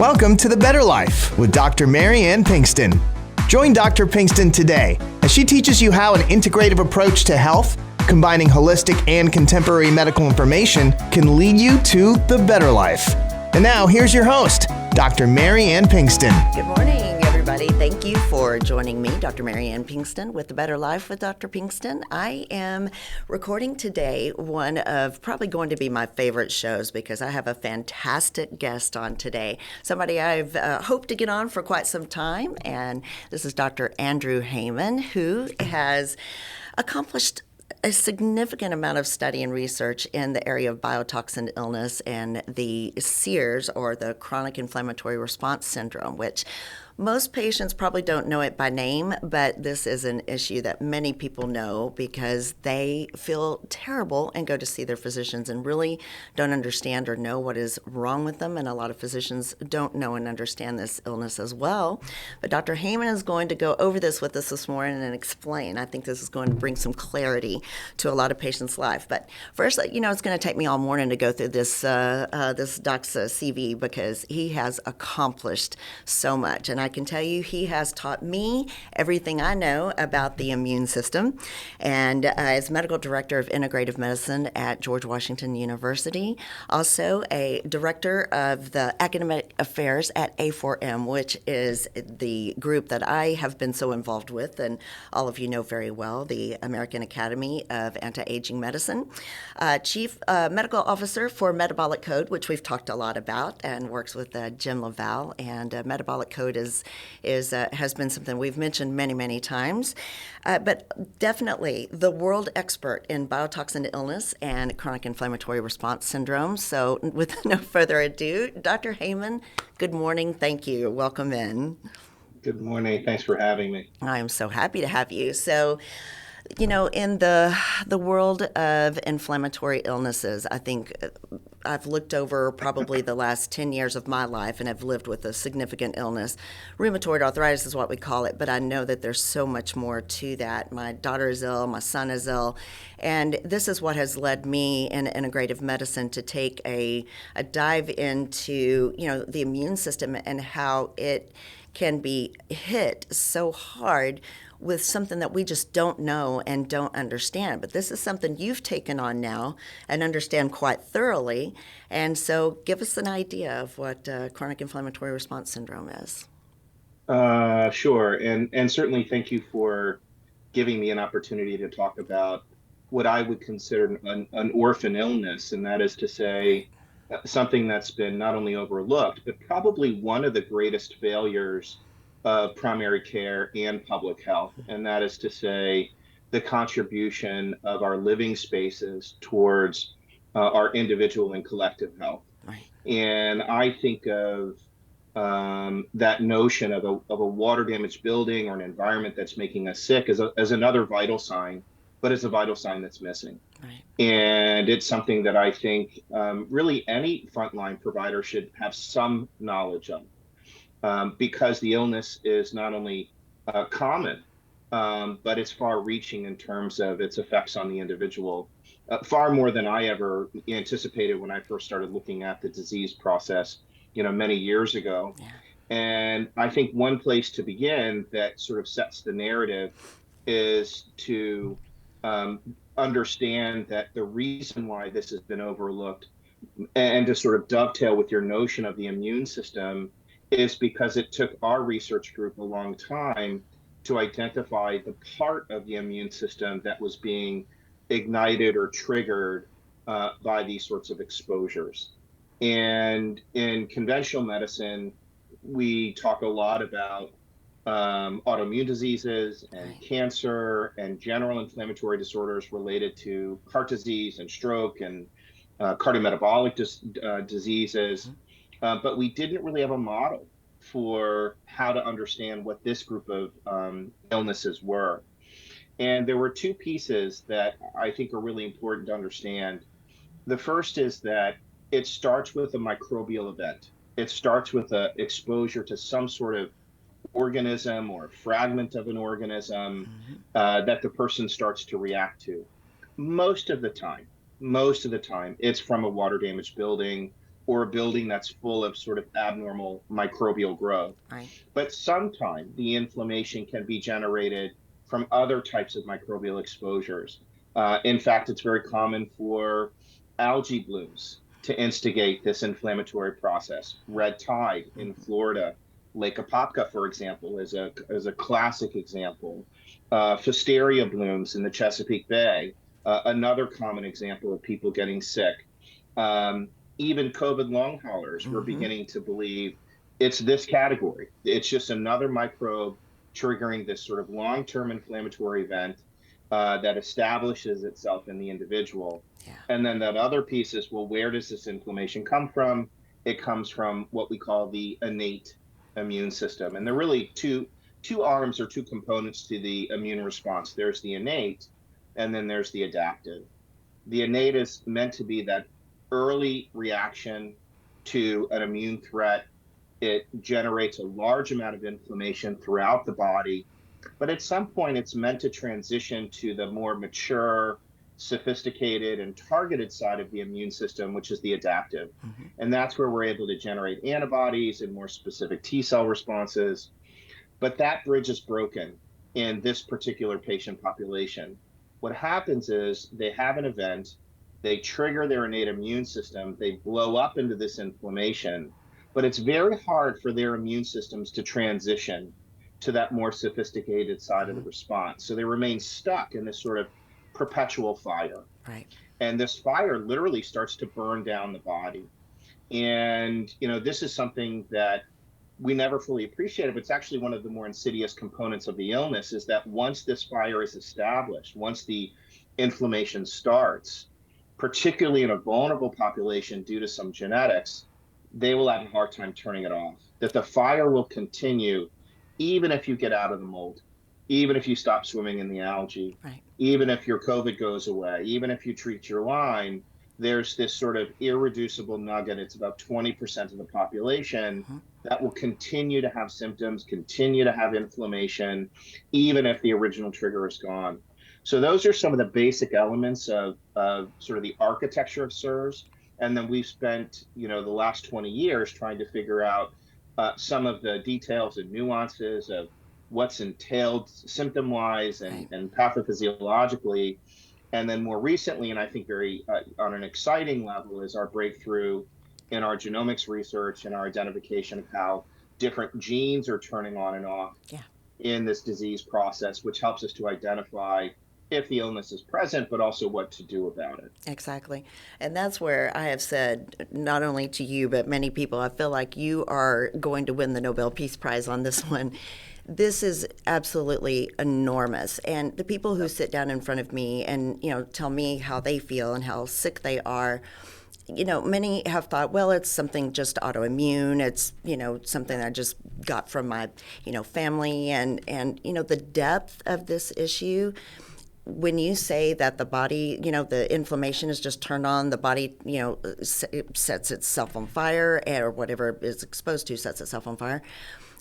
Welcome to The Better Life with Dr. Mariane Pinkston. Join Dr. Pinkston today as she teaches you how an integrative approach to health, combining holistic and contemporary medical information, can lead you to the better life. And now, here's your host, Dr. Mariane Pinkston. Good morning, everybody. Thank you for joining me, Dr. Mariane Pinkston, with The Better Life with Dr. Pinkston. I am recording today one of probably going to be my favorite shows because I have a fantastic guest on today, somebody I've hoped to get on for quite some time, and this is Dr. Andrew Heyman, who has accomplished a significant amount of study and research in the area of biotoxin illness and the CIRS, or the chronic inflammatory response syndrome, which most patients probably don't know it by name, but this is an issue that many people know because they feel terrible and go to see their physicians and really don't understand or know what is wrong with them. And a lot of physicians don't know and understand this illness as well. But Dr. Heyman is going to go over this with us this morning and explain. I think this is going to bring some clarity to a lot of patients' life. But first, it's going to take me all morning to go through this doc's CV because he has accomplished so much. And I can tell you he has taught me everything I know about the immune system, and as medical director of integrative medicine at George Washington University, also a director of the academic affairs at A4M, which is the group that I have been so involved with, and all of you know very well, the American Academy of Anti-Aging Medicine, chief medical officer for Metabolic Code, which we've talked a lot about, and works with Jim Laval, and Metabolic Code has been something we've mentioned many, many times, but definitely the world expert in biotoxin illness and chronic inflammatory response syndrome. So with no further ado, Dr. Heyman, good morning. Thank you. Welcome in. Good morning. Thanks for having me. I'm so happy to have you. So, in the world of inflammatory illnesses, I think I've looked over probably the last 10 years of my life, and I've lived with a significant illness. Rheumatoid arthritis is what we call it, but I know that there's so much more to that. My daughter is ill, my son is ill, and this is what has led me in integrative medicine to take a dive into, the immune system and how it can be hit so hard with something that we just don't know and don't understand. But this is something you've taken on now and understand quite thoroughly. And so give us an idea of what chronic inflammatory response syndrome is. Sure. And certainly thank you for giving me an opportunity to talk about what I would consider an orphan illness. And that is to say, something that's been not only overlooked, but probably one of the greatest failures of primary care and public health, and that is to say the contribution of our living spaces towards our individual and collective health. Right. And I think of that notion of a water damaged building or an environment that's making us sick as another vital sign, but it's a vital sign that's missing. Right. And it's something that I think really any frontline provider should have some knowledge of. Because the illness is not only common, but it's far-reaching in terms of its effects on the individual, far more than I ever anticipated when I first started looking at the disease process, many years ago. Yeah. And I think one place to begin that sort of sets the narrative is to understand that the reason why this has been overlooked, and to sort of dovetail with your notion of the immune system, is because it took our research group a long time to identify the part of the immune system that was being ignited or triggered by these sorts of exposures. And in conventional medicine, we talk a lot about autoimmune diseases and cancer and general inflammatory disorders related to heart disease and stroke and cardiometabolic diseases. But we didn't really have a model for how to understand what this group of illnesses were. And there were two pieces that I think are really important to understand. The first is that it starts with a microbial event. It starts with an exposure to some sort of organism or fragment of an organism that the person starts to react to. Most of the time, it's from a water damaged building or a building that's full of sort of abnormal microbial growth. Right. But sometimes the inflammation can be generated from other types of microbial exposures. In fact, it's very common for algae blooms to instigate this inflammatory process. Red tide in Florida, Lake Apopka, for example, is a classic example. Pfiesteria blooms in the Chesapeake Bay, another common example of people getting sick. Even COVID long haulers, we're beginning to believe it's this category. It's just another microbe triggering this sort of long-term inflammatory event that establishes itself in the individual. Yeah. And then that other piece is, well, where does this inflammation come from? It comes from what we call the innate immune system. And there are really two arms or two components to the immune response. There's the innate, and then there's the adaptive. The innate is meant to be that early reaction to an immune threat. It generates a large amount of inflammation throughout the body, but at some point it's meant to transition to the more mature, sophisticated, and targeted side of the immune system, which is the adaptive. And that's where we're able to generate antibodies and more specific T cell responses. But that bridge is broken in this particular patient population. What happens is they have an event, they trigger their innate immune system, they blow up into this inflammation, but it's very hard for their immune systems to transition to that more sophisticated side of the response. So they remain stuck in this sort of perpetual fire. Right. And this fire literally starts to burn down the body. And, this is something that we never fully appreciated, but it's actually one of the more insidious components of the illness, is that once this fire is established, once the inflammation starts, particularly in a vulnerable population due to some genetics, they will have a hard time turning it off. That the fire will continue even if you get out of the mold, even if you stop swimming in the algae, Right. even if your COVID goes away, even if you treat your Lyme. There's this sort of irreducible nugget. It's about 20% of the population that will continue to have symptoms, continue to have inflammation, even if the original trigger is gone. So those are some of the basic elements of sort of the architecture of CIRS. And then we've spent, the last 20 years trying to figure out some of the details and nuances of what's entailed symptom-wise and pathophysiologically. And then more recently, and I think very on an exciting level, is our breakthrough in our genomics research and our identification of how different genes are turning on and off in this disease process, which helps us to identify if the illness is present, but also what to do about it. Exactly. And that's where I have said, not only to you, but many people, I feel like you are going to win the Nobel Peace Prize on this one. This is absolutely enormous. And the people who sit down in front of me and, tell me how they feel and how sick they are, many have thought, well, it's something just autoimmune. It's, something I just got from my, family. And, the depth of this issue, when you say that the body, the inflammation is just turned on, the body, it sets itself on fire, or whatever it's exposed to sets itself on fire.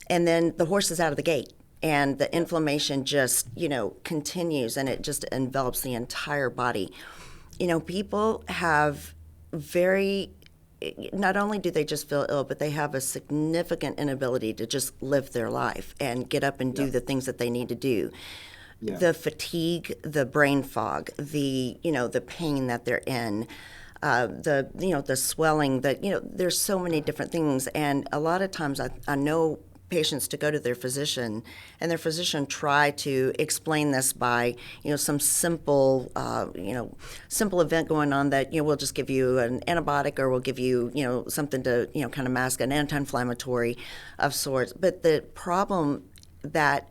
And then the horse is out of the gate, and the inflammation just, continues, and it just envelops the entire body. People have not only do they just feel ill, but they have a significant inability to just live their life and get up and do the things that they need to do. Yeah. The fatigue, the brain fog, the pain that they're in, the swelling, there's so many different things. And a lot of times I know patients to go to their physician, and their physician try to explain this by, some simple event going on that, we'll just give you an antibiotic, or we'll give you, something to, kind of mask an anti-inflammatory of sorts. But the problem that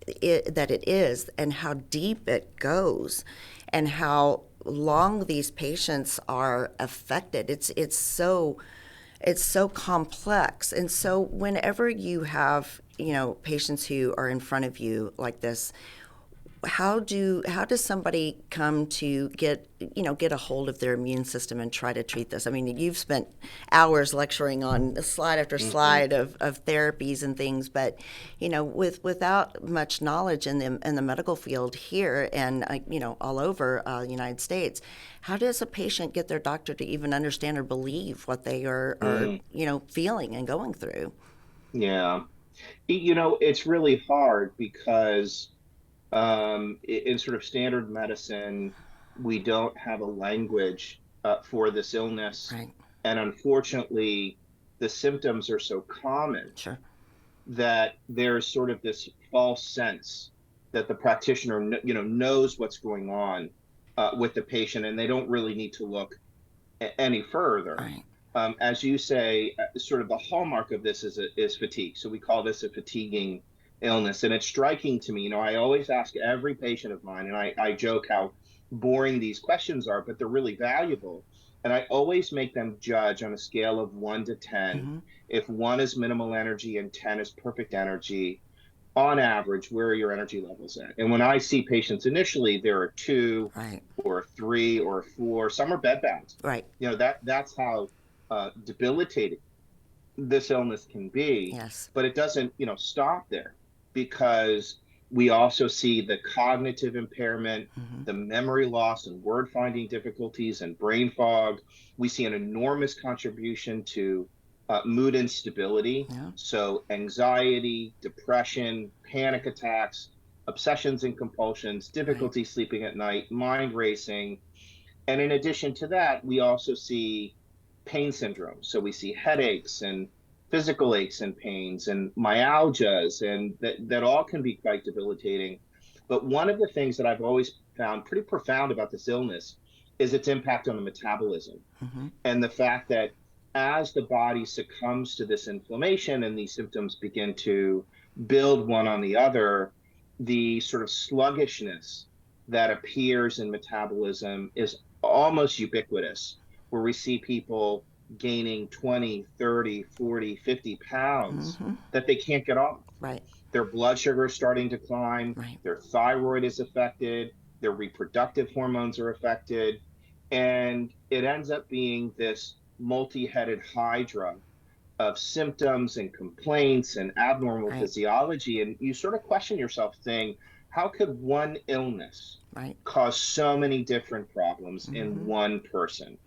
it is, and how deep it goes, and how long these patients are affected, it's so complex. And so whenever you have, patients who are in front of you like this, how does somebody come to get a hold of their immune system and try to treat this? I mean, you've spent hours lecturing on slide after slide of therapies and things, but without much knowledge in the medical field here and all over the United States, how does a patient get their doctor to even understand or believe what they are feeling and going through? Yeah. It's really hard because in sort of standard medicine, we don't have a language for this illness. Right. And unfortunately, the symptoms are so common Sure. that there's sort of this false sense that the practitioner, knows what's going on with the patient, and they don't really need to look any further. Right. As you say, sort of the hallmark of this is fatigue. So we call this a fatiguing illness. And it's striking to me, I always ask every patient of mine, and I joke how boring these questions are, but they're really valuable. And I always make them judge on a scale of 1 to 10. If 1 is minimal energy and 10 is perfect energy, on average, where are your energy levels at? And when I see patients initially, there are 2 Right. or 3 or 4. Some are bedbound. Right. That's how debilitating this illness can be. Yes. But it doesn't, stop there, because we also see the cognitive impairment, the memory loss and word finding difficulties and brain fog. We see an enormous contribution to mood instability. Yeah. So anxiety, depression, panic attacks, obsessions and compulsions, difficulty sleeping at night, mind racing. And in addition to that, we also see pain syndrome. So we see headaches and physical aches and pains and myalgias, and that all can be quite debilitating. But one of the things that I've always found pretty profound about this illness is its impact on the metabolism, and the fact that as the body succumbs to this inflammation and these symptoms begin to build one on the other, the sort of sluggishness that appears in metabolism is almost ubiquitous, where we see people gaining 20, 30, 40, 50 pounds that they can't get off. Right. Their blood sugar is starting to climb. Right. Their thyroid is affected. Their reproductive hormones are affected. And it ends up being this multi-headed hydra of symptoms and complaints and abnormal physiology. And you sort of question yourself saying, how could one illness cause so many different problems in one person?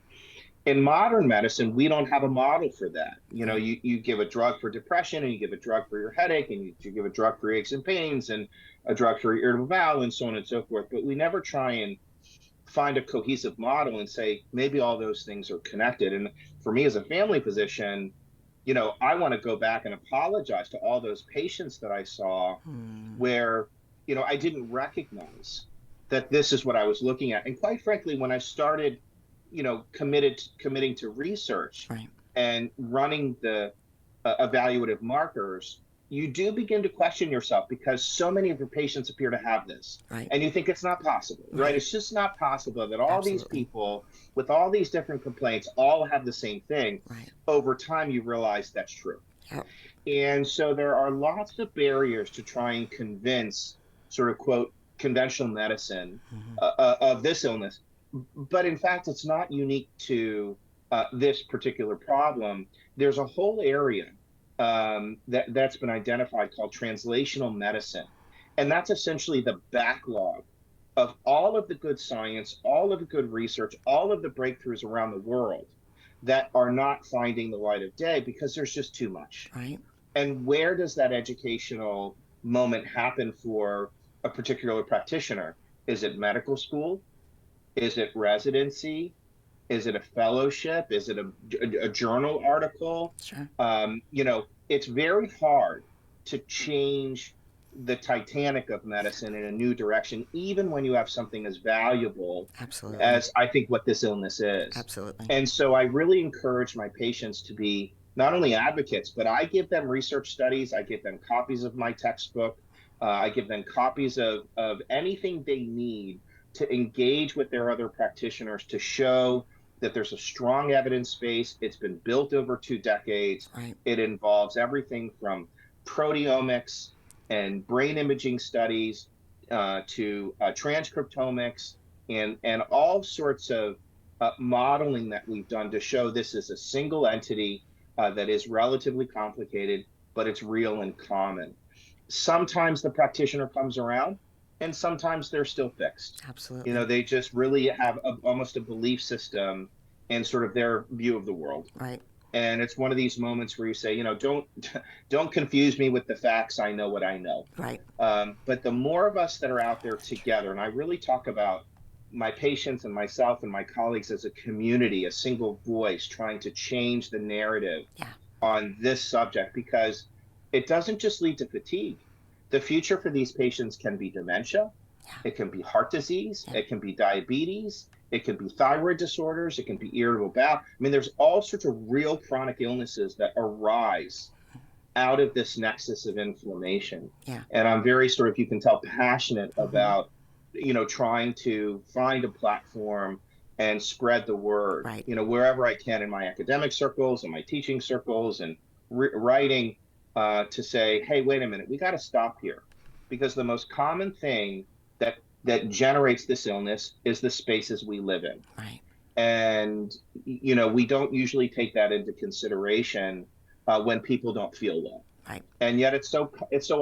In modern medicine, we don't have a model for that. You give a drug for depression, and you give a drug for your headache, and you give a drug for aches and pains, and a drug for irritable bowel, and so on and so forth. But we never try and find a cohesive model and say, maybe all those things are connected. And for me as a family physician, I want to go back and apologize to all those patients that I saw where, I didn't recognize that this is what I was looking at. And quite frankly, when I started committing to research and running the evaluative markers, you do begin to question yourself, because so many of your patients appear to have this. And you think it's not possible, right? It's just not possible that all these people with all these different complaints all have the same thing. Over time, you realize that's true. And so there are lots of barriers to try and convince sort of, quote, conventional medicine of this illness. But in fact, it's not unique to this particular problem. There's a whole area that's been identified called translational medicine. And that's essentially the backlog of all of the good science, all of the good research, all of the breakthroughs around the world that are not finding the light of day because there's just too much. And where does that educational moment happen for a particular practitioner? Is it medical school? Is it residency? Is it a fellowship? Is it a journal article? Sure. It's very hard to change the Titanic of medicine in a new direction, even when you have something as valuable as I think what this illness is. Absolutely. And so I really encourage my patients to be not only advocates, but I give them research studies. I give them copies of my textbook. I give them copies of anything they need to engage with their other practitioners to show that there's a strong evidence base. It's been built over 2 decades. It involves everything from proteomics and brain imaging studies to transcriptomics and all sorts of modeling that we've done to show this is a single entity that is relatively complicated, but it's real and common. Sometimes the practitioner comes around, and sometimes they're still fixed. Absolutely. You know, they just really have almost a belief system and sort of their view of the world. Right. And it's one of these moments where you say, you know, don't confuse me with the facts. I know what I know. Right. But the more of us that are out there together, and I really talk about my patients and myself and my colleagues as a community, a single voice trying to change the narrative on this subject, because it doesn't just lead to fatigue. The future for these patients can be dementia, it can be heart disease, it can be diabetes, it can be thyroid disorders, it can be irritable bowel. I mean, there's all sorts of real chronic illnesses that arise out of this nexus of inflammation. And I'm very sort of, you can tell, passionate about, you know, trying to find a platform and spread the word, you know, wherever I can in my academic circles and my teaching circles and writing to say, hey, wait a minute, we got to stop here, because the most common thing that generates this illness is the spaces we live in. And, you know, we don't usually take that into consideration when people don't feel well. And yet it's so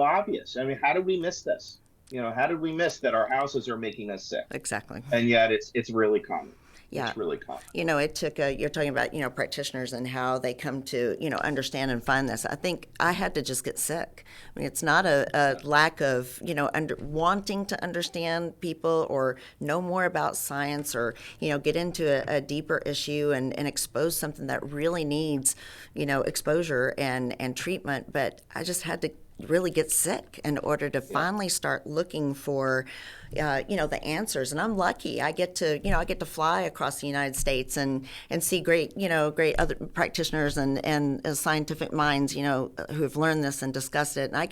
obvious. I mean, how did we miss this? You know, how did we miss that our houses are making us sick? Exactly. And yet it's really common. Yeah. It's really common. You know, it took you're talking about, you know, practitioners and how they come to, you know, understand and find this. I think I had to just get sick. I mean, it's not a lack of, you know, wanting to understand people or know more about science or, you know, get into a deeper issue and expose something that really needs, you know, exposure and treatment. But I just had to really get sick in order to finally start looking for you know, the answers. And I'm lucky. I get to fly across the United States and see great other practitioners and scientific minds, you know, who have learned this and discussed it. And I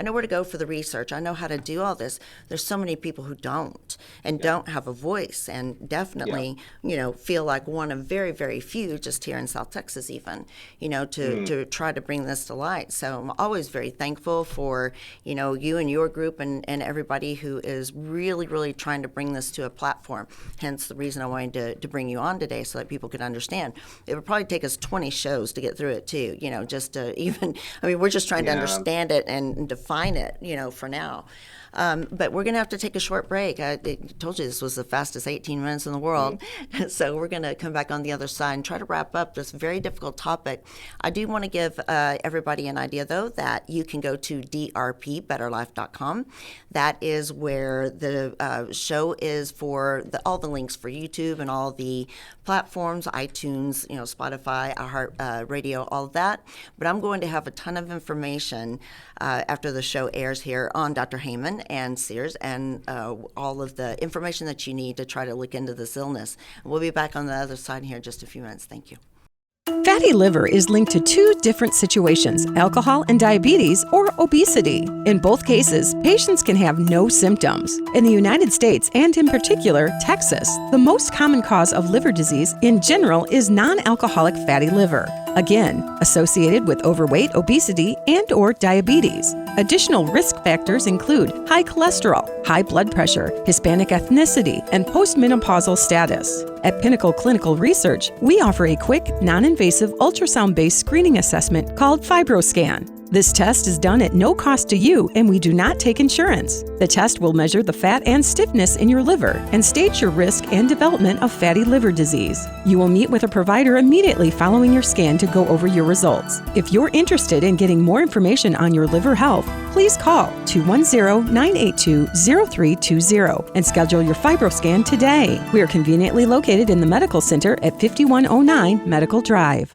know where to go for the research. I know how to do all this. There's so many people who don't have a voice and definitely, you know, feel like one of very, very few just here in South Texas even, you know, to try to bring this to light. So I'm always very thankful for, you know, you and your group and everybody who is really, really trying to bring this to a platform. Hence the reason I wanted to bring you on today so that people could understand. It would probably take us 20 shows to get through it too, you know, just to even, I mean, we're just trying to understand it and define it, you know, for now. But we're going to have to take a short break. I told you this was the fastest 18 minutes in the world. So we're going to come back on the other side and try to wrap up this very difficult topic. I do want to give everybody an idea, though, that you can go to drpbetterlife.com. That is where the show is for all the links for YouTube and all the platforms, iTunes, you know, Spotify, iHeartRadio, all of that. But I'm going to have a ton of information after the show airs here on Dr. Heyman and CIRS and all of the information that you need to try to look into this illness. We'll be back on the other side here in just a few minutes. Thank you. Fatty liver is linked to two different situations, alcohol and diabetes or obesity. In both cases, patients can have no symptoms. In the United States, and in particular, Texas, the most common cause of liver disease in general is non-alcoholic fatty liver. Again, associated with overweight, obesity, and/or diabetes. Additional risk factors include high cholesterol, high blood pressure, Hispanic ethnicity, and postmenopausal status. At Pinnacle Clinical Research, we offer a quick, non-invasive ultrasound-based screening assessment called FibroScan. This test is done at no cost to you, and we do not take insurance. The test will measure the fat and stiffness in your liver and stage your risk and development of fatty liver disease. You will meet with a provider immediately following your scan to go over your results. If you're interested in getting more information on your liver health, please call 210-982-0320 and schedule your FibroScan today. We are conveniently located in the Medical Center at 5109 Medical Drive.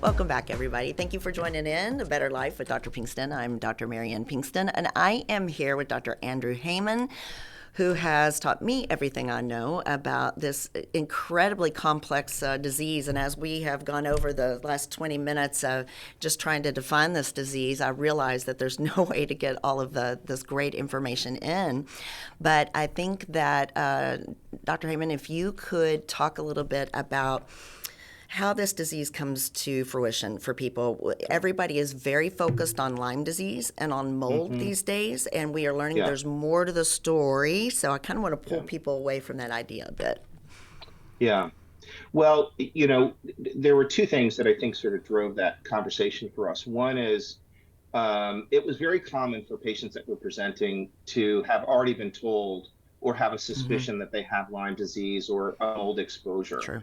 Welcome back, everybody. Thank you for joining in A Better Life with Dr. Pinkston. I'm Dr. Mariane Pinkston, and I am here with Dr. Andrew Heyman, who has taught me everything I know about this incredibly complex disease. And as we have gone over the last 20 minutes of just trying to define this disease, I realize that there's no way to get all of this great information in. But I think that, Dr. Heyman, if you could talk a little bit about how this disease comes to fruition for people. Everybody is very focused on Lyme disease and on mold these days, and we are learning there's more to the story. So I kind of want to pull people away from that idea a bit. Yeah. Well, there were two things that I think sort of drove that conversation for us. One is it was very common for patients that were presenting to have already been told or have a suspicion that they have Lyme disease or mold exposure. True.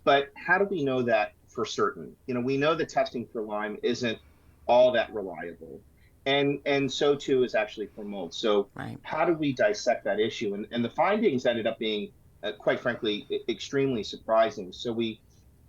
But how do we know that for certain? We know that testing for Lyme isn't all that reliable. And so too is actually for mold. So how do we dissect that issue? And the findings ended up being, quite frankly, extremely surprising. So we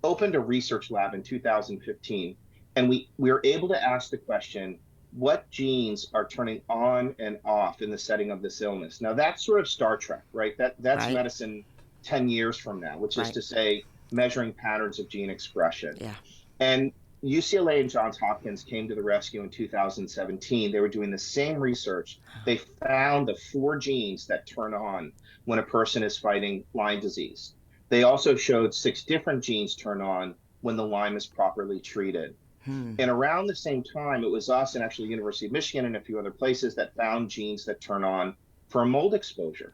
opened a research lab in 2015, and we were able to ask the question, what genes are turning on and off in the setting of this illness? Now that's sort of Star Trek, right? That's medicine 10 years from now, which is to say measuring patterns of gene expression. Yeah. And UCLA and Johns Hopkins came to the rescue in 2017. They were doing the same research. They found the 4 genes that turn on when a person is fighting Lyme disease. They also showed 6 different genes turn on when the Lyme is properly treated. And around the same time, it was us and actually University of Michigan and a few other places that found genes that turn on for a mold exposure.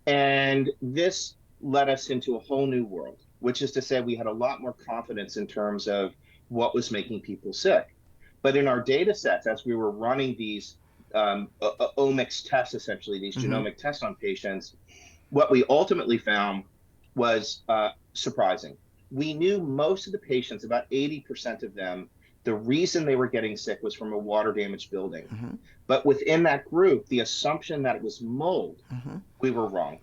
And this led us into a whole new world, which is to say we had a lot more confidence in terms of what was making people sick. But in our data sets, as we were running these omics tests, essentially these genomic tests on patients, what we ultimately found was surprising. We knew most of the patients, about 80% of them, the reason they were getting sick was from a water damaged building. But within that group, the assumption that it was mold, we were wrong.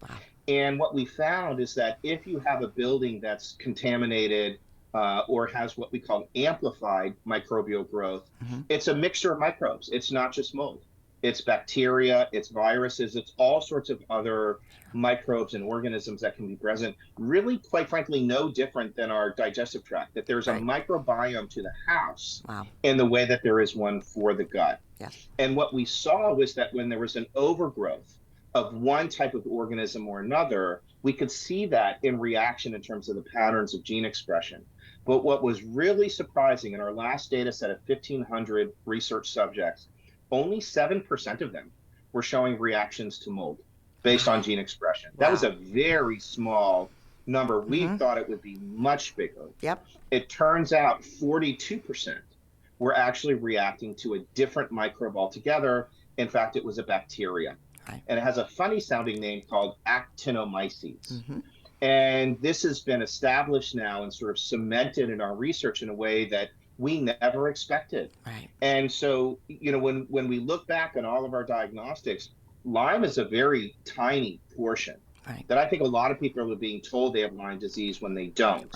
Wow. And what we found is that if you have a building that's contaminated or has what we call amplified microbial growth, it's a mixture of microbes. It's not just mold. It's bacteria, it's viruses, it's all sorts of other microbes and organisms that can be present. Really, quite frankly, no different than our digestive tract, that there's a microbiome to the house in the way that there is one for the gut. And what we saw was that when there was an overgrowth of one type of organism or another, we could see that in reaction in terms of the patterns of gene expression. But what was really surprising in our last data set of 1,500 research subjects, only 7% of them were showing reactions to mold based on gene expression. That was a very small number. We thought it would be much bigger. It turns out 42% were actually reacting to a different microbe altogether. In fact, it was a bacteria. And it has a funny sounding name called actinomyces. And this has been established now and sort of cemented in our research in a way that we never expected. And so, when we look back on all of our diagnostics, Lyme is a very tiny portion that I think a lot of people are being told they have Lyme disease when they don't.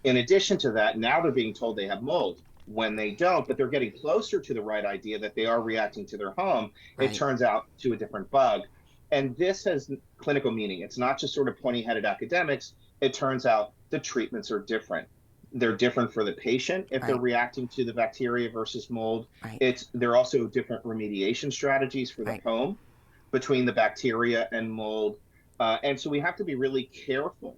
In addition to that, now they're being told they have mold when they don't, but they're getting closer to the right idea that they are reacting to their home. It turns out to a different bug. And this has clinical meaning. It's not just sort of pointy-headed academics. It turns out the treatments are different. They're different for the patient if they're reacting to the bacteria versus mold. They're also different remediation strategies for the home between the bacteria and mold. And so we have to be really careful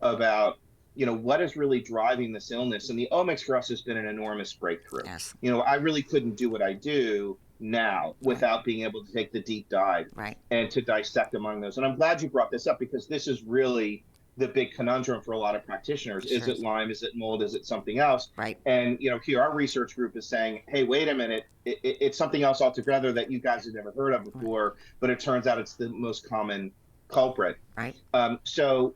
about what is really driving this illness. And the omics for us has been an enormous breakthrough. I really couldn't do what I do now without being able to take the deep dive and to dissect among those. And I'm glad you brought this up, because this is really the big conundrum for a lot of practitioners. Is it Lyme? Is it mold? Is it something else? And here our research group is saying, hey, wait a minute, it's something else altogether that you guys have never heard of before, but it turns out it's the most common culprit. So,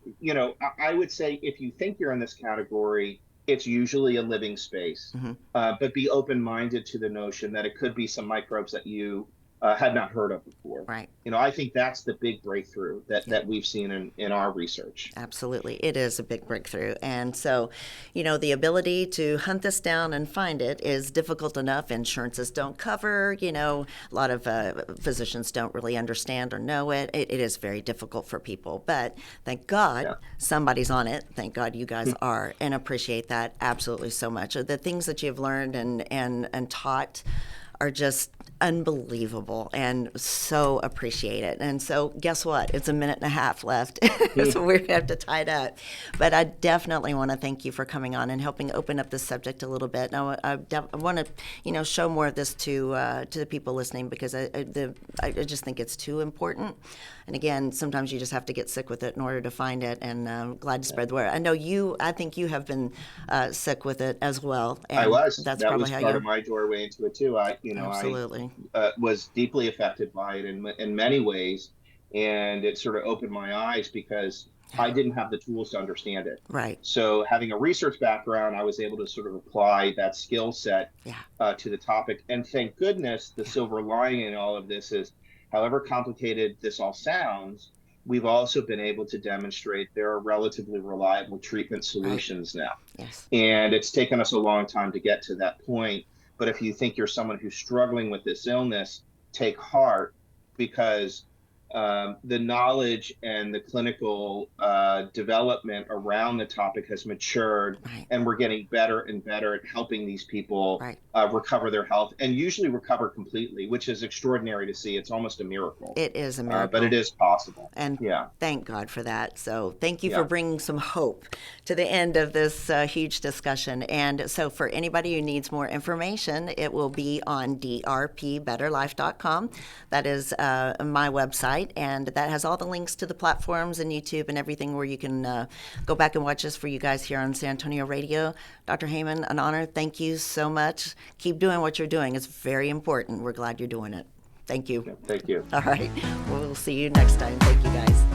I would say if you think you're in this category, it's usually a living space, but be open-minded to the notion that it could be some microbes that you had not heard of before. Right. I think that's the big breakthrough that we've seen in our research. Absolutely. It is a big breakthrough. And so, the ability to hunt this down and find it is difficult enough. Insurances don't cover, a lot of physicians don't really understand or know it. It is very difficult for people. But thank God somebody's on it. Thank God you guys are, and appreciate that absolutely so much. The things that you've learned and taught are just unbelievable and so appreciated. And so guess what? It's a minute and a half left. So we're going to have to tie it up. But I definitely want to thank you for coming on and helping open up this subject a little bit. And I want to, show more of this to the people listening, because I just think it's too important. And again, sometimes you just have to get sick with it in order to find it. And I'm glad to spread the word. I think you have been sick with it as well. And I was. That's that probably was how part you. of my doorway into it too. Absolutely. I was deeply affected by it in many ways, and it sort of opened my eyes because I didn't have the tools to understand it. Right. So having a research background, I was able to sort of apply that skill set to the topic. And thank goodness the silver lining in all of this is, however complicated this all sounds, we've also been able to demonstrate there are relatively reliable treatment solutions now. Yes. And it's taken us a long time to get to that point. But if you think you're someone who's struggling with this illness, take heart, because the knowledge and the clinical development around the topic has matured, and we're getting better and better at helping these people recover their health, and usually recover completely, which is extraordinary to see. It's almost a miracle. It is a miracle. But it is possible. And thank God for that. So thank you for bringing some hope to the end of this huge discussion. And so for anybody who needs more information, it will be on drpbetterlife.com. That is my website. And that has all the links to the platforms and YouTube and everything where you can go back and watch us for you guys here on San Antonio Radio. Dr. Heyman, an honor. Thank you so much. Keep doing what you're doing. It's very important. We're glad you're doing it. Thank you. Thank you. All right. We'll see you next time. Thank you, guys.